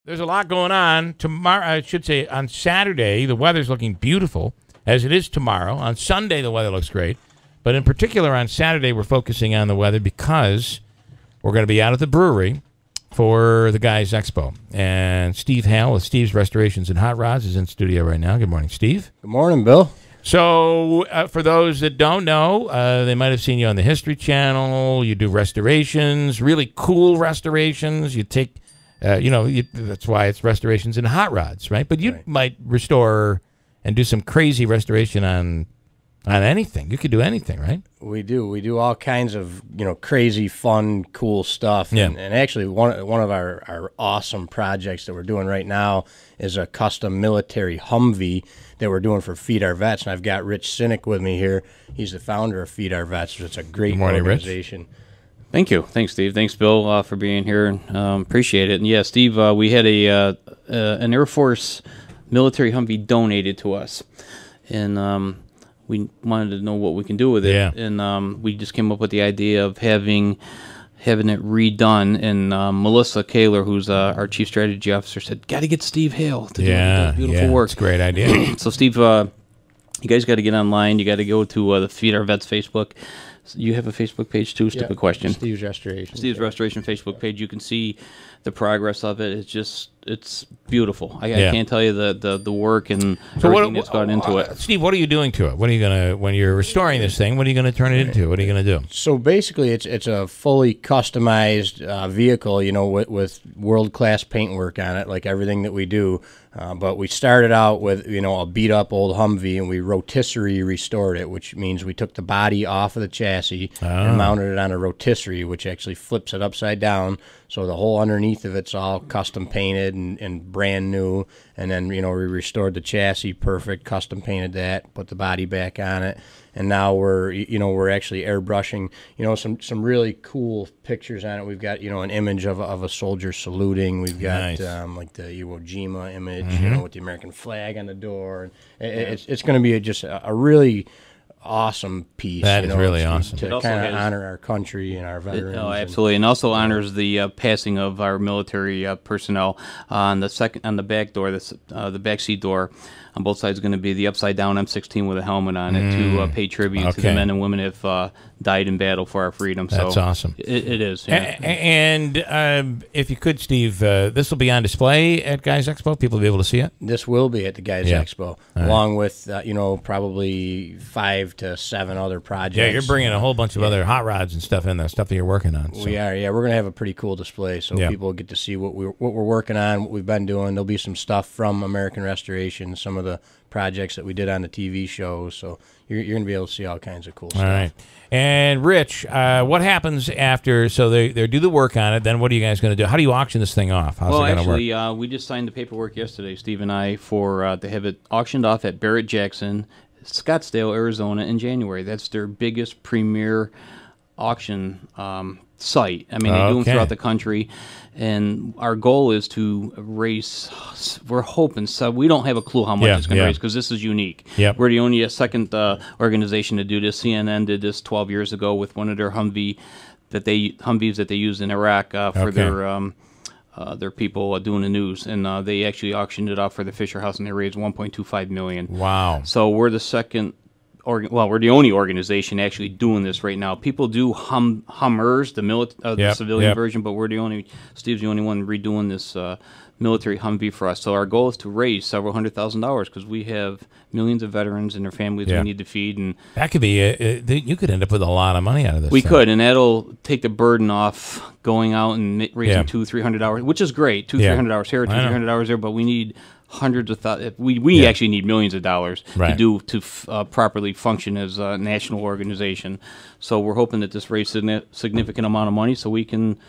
there's a lot going on. Tomorrow, I should say, on Saturday, the weather's looking beautiful, as it is tomorrow. On Sunday, the weather looks great. But in particular, on Saturday, we're focusing on the weather because we're going to be out at the brewery for the Guys Expo. And Steve Hale with Steve's Restorations and Hot Rods is in studio right now. Good morning, Steve. Good morning, Bill. So for those that don't know, they might have seen you on the History Channel. You do restorations, really cool restorations. You take, that's why it's Restorations and Hot Rods, right? But you might restore and do some crazy restoration on anything. You could do anything, right? We do. We do all kinds of, crazy, fun, cool stuff. Yeah. And actually, one of our awesome projects that we're doing right now is a custom military Humvee that we're doing for Feed Our Vets. And I've got Rich Synek with me here. He's the founder of Feed Our Vets. It's a great organization. Rich. Thank you. Thanks, Steve. Thanks, Bill, for being here. Appreciate it. And yeah, Steve, we had an Air Force military Humvee donated to us. And we wanted to know what we can do with it, and we just came up with the idea of having it redone. And Melissa Kaler, who's our chief strategy officer, said, "Got to get Steve Hale to do this beautiful work." It's a great idea. So, Steve, you guys got to get online. You got to go to the Feed Our Vets Facebook. You have a Facebook page too? Stupid question. Steve's Restoration. Steve's Restoration Facebook page. You can see the progress of it. It's beautiful. I can't tell you the work and everything that's gone into it. Steve, what are you doing to it? What are you gonna when you're restoring this thing? What are you gonna turn it into? What are you gonna do? So basically, it's a fully customized vehicle, with world-class paintwork on it, like everything that we do. But we started out with a beat-up old Humvee, and we rotisserie restored it, which means we took the body off of the chassis and mounted it on a rotisserie, which actually flips it upside down. So the whole underneath of it's all custom painted and brand new. And then, we restored the chassis perfect, custom painted that, put the body back on it. And now we're actually airbrushing, some really cool pictures on it. We've got, an image of a soldier saluting. We've got like the Iwo Jima image, with the American flag on the door. It's going to be just a really awesome piece. That is really awesome. To kind of honor our country and our veterans. Absolutely, and also honors the passing of our military personnel. On the back door, the back seat door, on both sides is going to be the upside down M16 with a helmet on it to pay tribute to the men and women who have died in battle for our freedom. So that's awesome. It is. Yeah. And if you could, Steve, this will be on display at Guys Expo. People will be able to see it. This will be at the Guys Expo, along with probably 5 to 7 other projects. Yeah, you're bringing a whole bunch of other hot rods and stuff in there, stuff that you're working on. So. We are. Yeah, we're going to have a pretty cool display, so people get to see what we're working on, what we've been doing. There'll be some stuff from American Restoration, some of the projects that we did on the TV shows. So you're going to be able to see all kinds of cool stuff. All right. And Rich, what happens after? So they do the work on it. Then what are you guys going to do? How do you auction this thing off? How's it going to work? We just signed the paperwork yesterday, Steve and I, to have it auctioned off at Barrett-Jackson, Scottsdale, Arizona, in January. That's their biggest premier auction site. I mean, they do them throughout the country, and our goal is to raise. We're hoping. So we don't have a clue how much it's going to raise because this is unique. We're the only second organization to do this. CNN did this 12 years ago with one of their Humvees that they used in Iraq for their people doing the news, and they actually auctioned it off for the Fisher House, and they raised $1.25 million. Wow! So we're the second. We're the only organization actually doing this right now. People do Hummers, the civilian version, but Steve's the only one redoing this military Humvee for us. So our goal is to raise several $100,000 because we have millions of veterans and their families we need to feed. And that could be, you could end up with a lot of money out of this. We could, and that'll take the burden off going out and raising $200-300, which is great, $200-300 here, $200 there, but we need hundreds of thousands. We actually need millions of dollars to properly function as a national organization. So we're hoping that this raises a significant amount of money so we can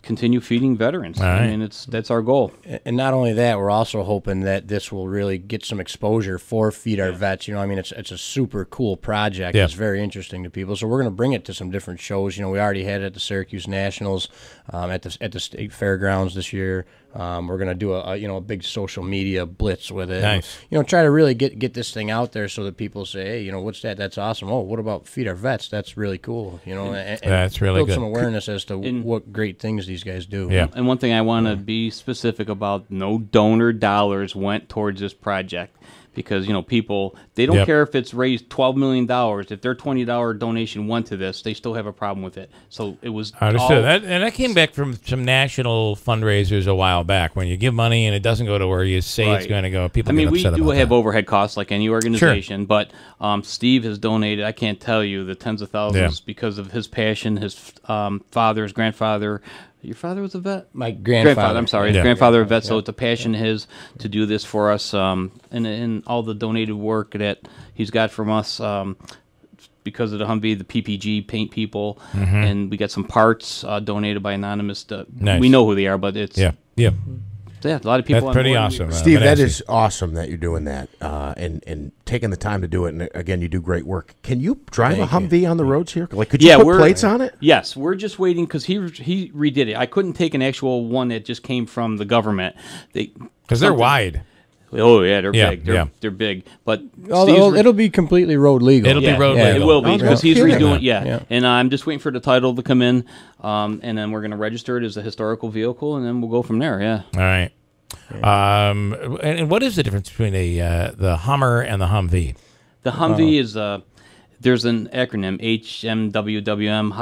continue feeding veterans. I mean, that's our goal. And not only that, we're also hoping that this will really get some exposure for Feed Our Vets. I mean, it's a super cool project. It's very interesting to people. So we're going to bring it to some different shows. We already had it at the Syracuse Nationals, at the State Fairgrounds this year. We're going to do a big social media blitz with it. Nice. And, try to really get this thing out there so that people say, hey, what's that? That's awesome. Oh, what about Feed Our Vets? That's really cool. And that's really build good. some awareness as to what great things these guys do. Yeah. And one thing I want to be specific about: no donor dollars went towards this project. Because, people, they don't care if it's raised $12 million. If their $20 donation went to this, they still have a problem with it. So it was understood. That came back from some national fundraisers a while back. When you give money and it doesn't go to where you say it's going to go, people get upset about that. We do have overhead costs like any organization, but Steve has donated, I can't tell you, the tens of thousands because of his passion, his father, his grandfather. Your father was a vet? My grandfather. I'm sorry. His grandfather, a vet, so it's a passion of his to do this for us. And all the donated work that he's got from us because of the Humvee, the PPG paint people, and we got some parts donated by anonymous. Nice. We know who they are, but it's... Yeah. Yeah, a lot of people. That's pretty awesome. Steve, that is awesome that you're doing that and taking the time to do it. And again, you do great work. Can you drive a Humvee on the roads here? Like, could you put plates on it? Yes, we're just waiting because he redid it. I couldn't take an actual one that just came from the government. Because they're wide. Oh yeah, they're big. They're big, but it'll be completely road legal. It'll be road legal. It will be because he's redoing it. Yeah. And I'm just waiting for the title to come in, and then we're going to register it as a historical vehicle, and then we'll go from there. Yeah. All right. And what is the difference between the Hummer and the Humvee? The Humvee is there's an acronym HMWWM,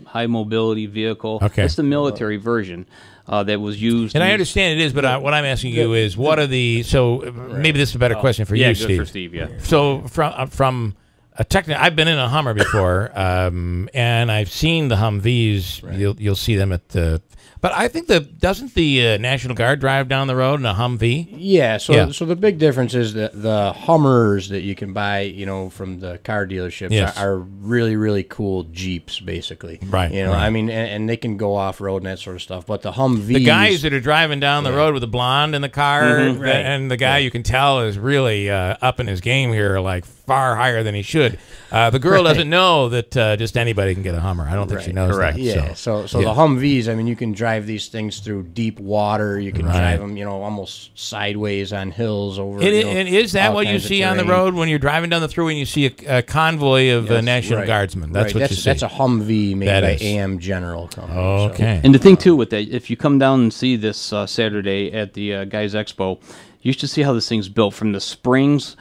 High Mobility Vehicle. Okay. It's the military version. That was used. And I understand it is, but what I'm asking you is, what are the? So maybe this is a better question for you, Steve. Yeah, good for Steve. Yeah. So from a technical, I've been in a Hummer before, and I've seen the Humvees. Right. You'll see them at the. But I think doesn't the National Guard drive down the road in a Humvee? Yeah. So the big difference is that the Hummers that you can buy, from the car dealerships are really, really cool Jeeps, basically. Right. I mean, and they can go off road and that sort of stuff. But the Humvees, the guys that are driving down the road with the blonde in the car, and the guy you can tell is really up in his game here, like far higher than he should. The girl doesn't know that just anybody can get a Hummer. I don't think she knows that. Yeah. So the Humvees, I mean, you can drive these things through deep water. You can drive them, almost sideways on hills over. And is that what you see on the road when you're driving down the thruway and you see a convoy of National Guardsmen? That's what you see. That's a Humvee made by AM General Company. Okay. And the thing too with that, if you come down and see this Saturday at the Guys Expo, you should see how this thing's built from the springs.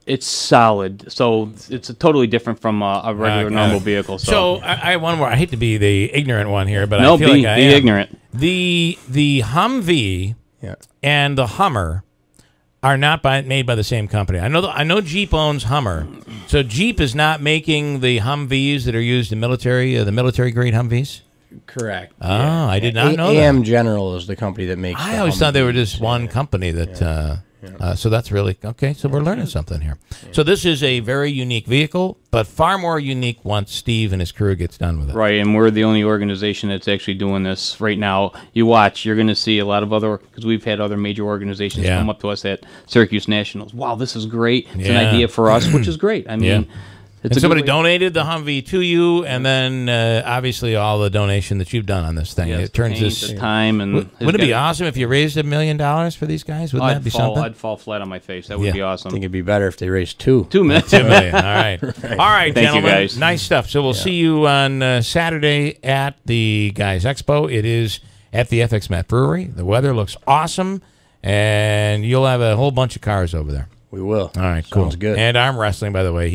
It's solid, so it's totally different from a regular normal vehicle. So I one more. I hate to be the ignorant one here, but no, I feel like I am. Be ignorant. The Humvee and the Hummer are not made by the same company. I know Jeep owns Hummer, so Jeep is not making the Humvees that are used in military, the military grade Humvees. Correct. Oh, I did not know that. AM General is the company that makes. I always thought they were just one company that. So that's really okay. So we're learning something here. So this is a very unique vehicle, but far more unique once Steve and his crew gets done with it. Right, and we're the only organization that's actually doing this right now. You watch, you're going to see a lot of other, because we've had other major organizations come up to us at Syracuse Nationals. Wow, this is great. It's an idea for us, which is great. I mean. And somebody donated the Humvee to you, and then obviously all the donation that you've done on this thing. It turns this time and wouldn't it be awesome if you raised $1 million for these guys? Wouldn't that be something? I'd fall flat on my face. That would be awesome. I think it'd be better if they raised $2 million. $2 million. All right. All right, Thank gentlemen. You guys. Nice stuff. So we'll see you on Saturday at the Guys Expo. It is at the FX Matt Brewery. The weather looks awesome, and you'll have a whole bunch of cars over there. We will. All right, cool. Sounds good. And arm wrestling, by the way.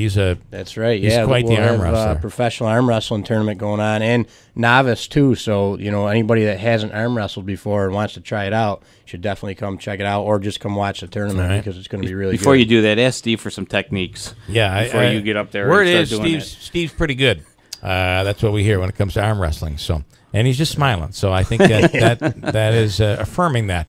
That's right. He's quite the arm wrestler. Professional arm wrestling tournament going on, and novice too. So anybody that hasn't arm wrestled before and wants to try it out should definitely come check it out, or just come watch the tournament because it's going to be really Before good. you do that, ask Steve for some techniques. Yeah, before you get up there. Where and it start is, doing Steve's pretty good. That's what we hear when it comes to arm wrestling. So, and he's just smiling. So I think that is affirming that.